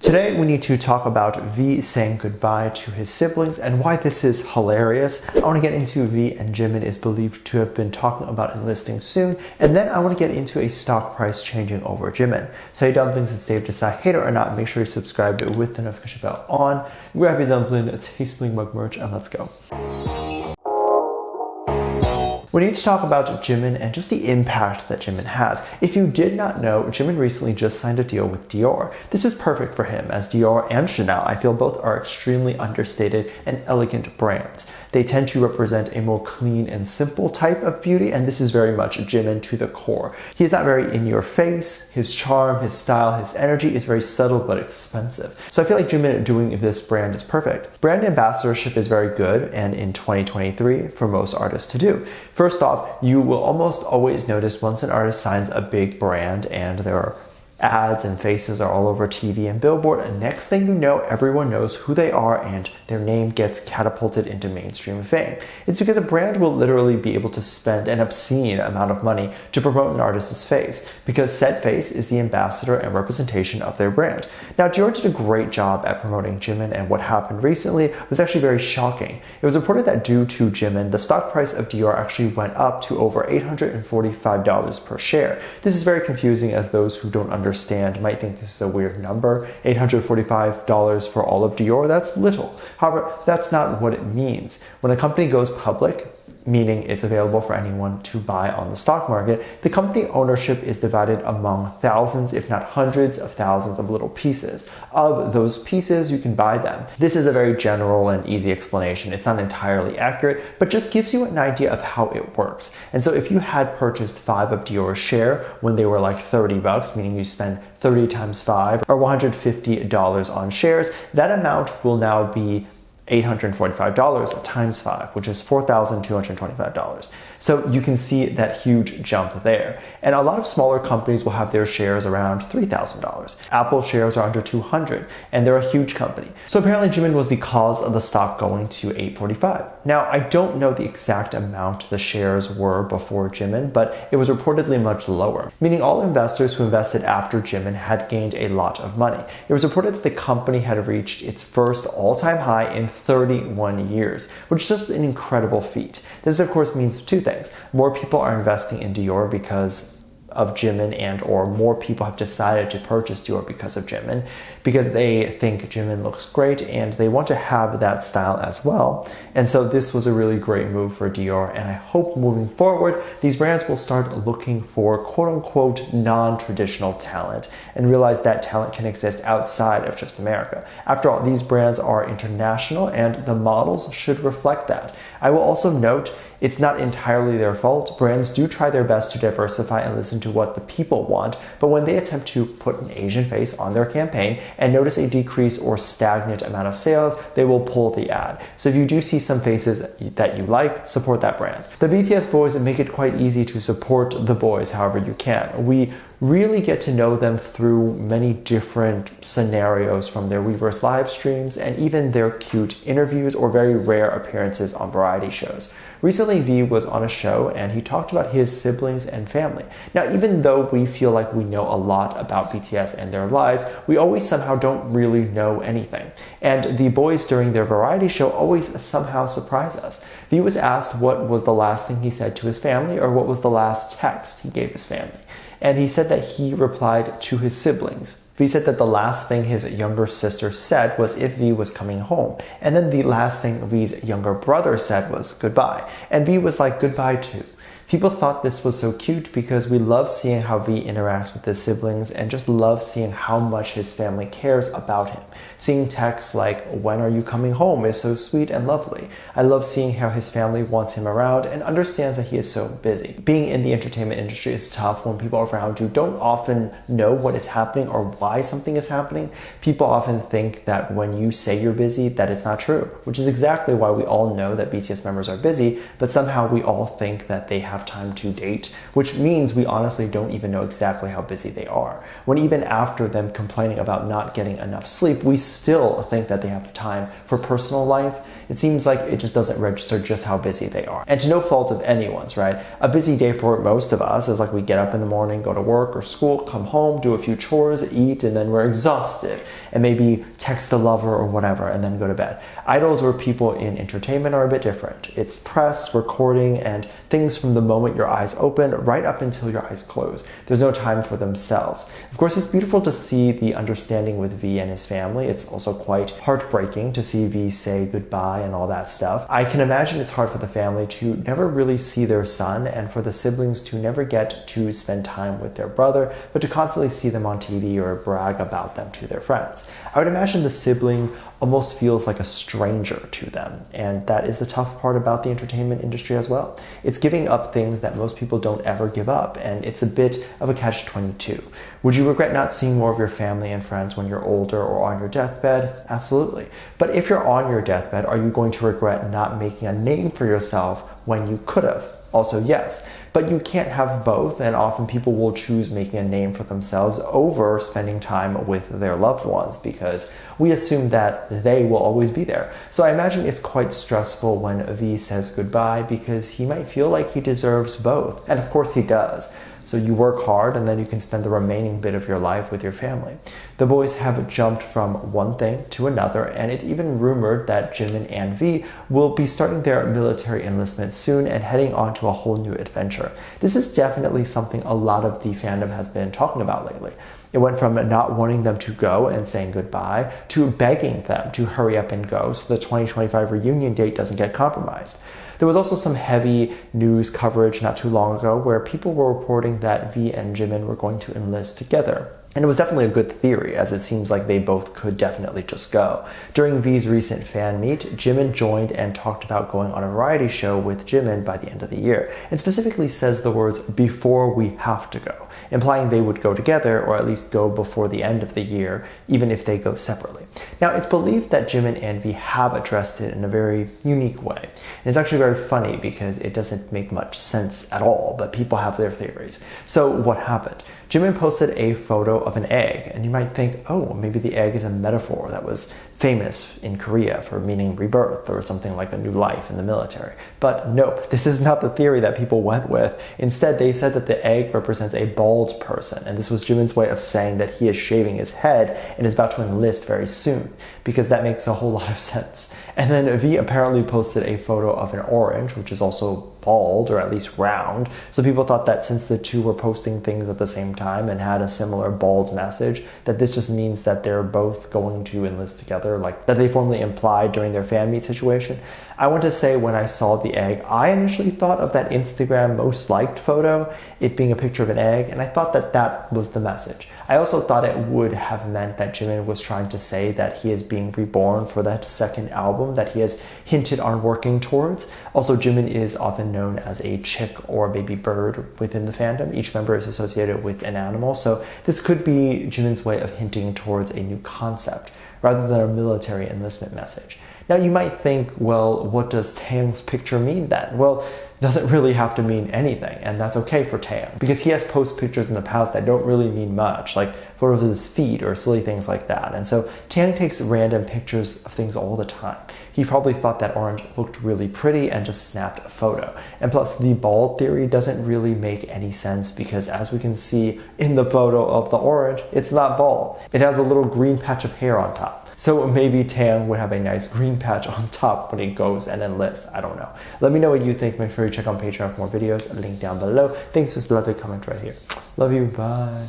Today we need to talk about V saying goodbye to his siblings and why this is hilarious. I want to get into V and Jimin is believed to have been talking about enlisting soon, and then I want to get into a stock price changing over Jimin. So hey Dumplings, it's Dave. Decide hater or not, make sure you're subscribed with the notification bell on. Grab your dumpling, tasting mug merch, and let's go. We need to talk about Jimin and just the impact that Jimin has. If you did not know, Jimin recently just signed a deal with Dior. This is perfect for him, as Dior and Chanel, I feel both are extremely understated and elegant brands. They tend to represent a more clean and simple type of beauty, and this is very much Jimin to the core. He's not very in your face. His charm, his style, his energy is very subtle but expensive. So I feel like Jimin doing this brand is perfect. Brand ambassadorship is very good, and in 2023 for most artists to do. First off, you will almost always notice once an artist signs a big brand and there are ads and faces are all over TV and billboard, and next thing you know, everyone knows who they are and their name gets catapulted into mainstream fame. It's because a brand will literally be able to spend an obscene amount of money to promote an artist's face, because said face is the ambassador and representation of their brand. Now, Dior did a great job at promoting Jimin, and what happened recently was actually very shocking. It was reported that due to Jimin, the stock price of Dior actually went up to over $845 per share. This is very confusing, as those who don't understand might think this is a weird number. $845 for all of Dior, that's little. However, that's not what it means. When a company goes public, meaning it's available for anyone to buy on the stock market, the company ownership is divided among thousands, if not hundreds of thousands of little pieces. Of those pieces, you can buy them. This is a very general and easy explanation. It's not entirely accurate, but just gives you an idea of how it works. And so if you had purchased 5 of Dior's share when they were like 30 bucks, meaning you spend 30 times 5 or $150 on shares, that amount will now be $845 times 5, which is $4,225. So you can see that huge jump there. And a lot of smaller companies will have their shares around $3,000. Apple shares are under $200, and they're a huge company. So apparently Jimin was the cause of the stock going to $845. Now, I don't know the exact amount the shares were before Jimin, but it was reportedly much lower, meaning all investors who invested after Jimin had gained a lot of money. It was reported that the company had reached its first all-time high in 31 years, which is just an incredible feat. This of course means two things. More people are investing in Dior because of Jimin, and or more people have decided to purchase Dior because of Jimin, because they think Jimin looks great and they want to have that style as well. And so this was a really great move for Dior, and I hope moving forward these brands will start looking for quote-unquote non-traditional talent and realize that talent can exist outside of just America. After all, these brands are international and the models should reflect that. I will also note it's not entirely their fault. Brands do try their best to diversify and listen to what the people want, but when they attempt to put an Asian face on their campaign and notice a decrease or stagnant amount of sales, they will pull the ad. So if you do see some faces that you like, support that brand. The BTS boys make it quite easy to support the boys however you can. We really get to know them through many different scenarios, from their Weverse live streams and even their cute interviews or very rare appearances on variety shows. Recently, V was on a show and he talked about his siblings and family. Now, even though we feel like we know a lot about BTS and their lives, we always somehow don't really know anything. And the boys during their variety show always somehow surprise us. V was asked what was the last thing he said to his family, or what was the last text he gave his family. And he said that he replied to his siblings. V said that the last thing his younger sister said was if V was coming home. And then the last thing V's younger brother said was goodbye. And V was like, goodbye too. People thought this was so cute because we love seeing how V interacts with his siblings and just love seeing how much his family cares about him. Seeing texts like, when are you coming home, is so sweet and lovely. I love seeing how his family wants him around and understands that he is so busy. Being in the entertainment industry is tough when people around you don't often know what is happening or why something is happening. People often think that when you say you're busy, that it's not true, which is exactly why we all know that BTS members are busy, but somehow we all think that they have time to date, which means we honestly don't even know exactly how busy they are. When even after them complaining about not getting enough sleep, we still think that they have time for personal life. It seems like it just doesn't register just how busy they are. And to no fault of anyone's, right? A busy day for most of us is like we get up in the morning, go to work or school, come home, do a few chores, eat, and then we're exhausted. and maybe text the lover or whatever and then go to bed. Idols or people in entertainment are a bit different. It's press, recording, and things from the moment your eyes open right up until your eyes close. There's no time for themselves. Of course, it's beautiful to see the understanding with V and his family. It's also quite heartbreaking to see V say goodbye and all that stuff. I can imagine it's hard for the family to never really see their son and for the siblings to never get to spend time with their brother, but to constantly see them on TV or brag about them to their friends. I would imagine the sibling almost feels like a stranger to them, and that is the tough part about the entertainment industry as well. It's giving up things that most people don't ever give up, and it's a bit of a catch-22. Would you regret not seeing more of your family and friends when you're older or on your deathbed? Absolutely. But if you're on your deathbed, are you going to regret not making a name for yourself when you could have? Also, yes. But you can't have both, and often people will choose making a name for themselves over spending time with their loved ones because we assume that they will always be there. So I imagine it's quite stressful when V says goodbye because he might feel like he deserves both, and of course he does. So you work hard and then you can spend the remaining bit of your life with your family. The boys have jumped from one thing to another, and it's even rumored that Jimin and V will be starting their military enlistment soon and heading on to a whole new adventure. This is definitely something a lot of the fandom has been talking about lately. It went from not wanting them to go and saying goodbye to begging them to hurry up and go so the 2025 reunion date doesn't get compromised. There was also some heavy news coverage not too long ago where people were reporting that V and Jimin were going to enlist together. And it was definitely a good theory, as it seems like they both could definitely just go. During V's recent fan meet, Jimin joined and talked about going on a variety show with Jimin by the end of the year, and specifically says the words, "before we have to go," implying they would go together or at least go before the end of the year, even if they go separately. Now, it's believed that Jimin and V have addressed it in a very unique way. And it's actually very funny because it doesn't make much sense at all, but people have their theories. So what happened? Jimin posted a photo of an egg, and you might think, oh, maybe the egg is a metaphor that was famous in Korea for meaning rebirth or something like a new life in the military. But nope, this is not the theory that people went with. Instead, they said that the egg represents a bald person, and this was Jimin's way of saying that he is shaving his head and is about to enlist very soon, because that makes a whole lot of sense. And then V apparently posted a photo of an orange, which is also bald or at least round. So people thought that since the two were posting things at the same time and had a similar bald message, that this just means that they're both going to enlist together, like that they formally implied during their fan meet situation. I want to say when I saw the egg, I initially thought of that Instagram most liked photo, it being a picture of an egg, and I thought that that was the message. I also thought it would have meant that Jimin was trying to say that he is being reborn for that second album that he has hinted on working towards. Also, Jimin is often known as a chick or baby bird within the fandom. Each member is associated with an animal, so this could be Jimin's way of hinting towards a new concept rather than a military enlistment message. Now you might think, well, what does Taeyang's picture mean then? Well, it doesn't really have to mean anything, and that's okay for Taeyang, because he has posted pictures in the past that don't really mean much, like photos of his feet or silly things like that. And so Taeyang takes random pictures of things all the time. He probably thought that orange looked really pretty and just snapped a photo. And plus, the bald theory doesn't really make any sense because, as we can see in the photo of the orange, it's not bald. It has a little green patch of hair on top. So maybe Taeyang would have a nice green patch on top when he goes and enlists. I don't know. Let me know what you think. Make sure you check out Patreon for more videos. Link down below. Thanks, just love your comment right here. Love you. Bye.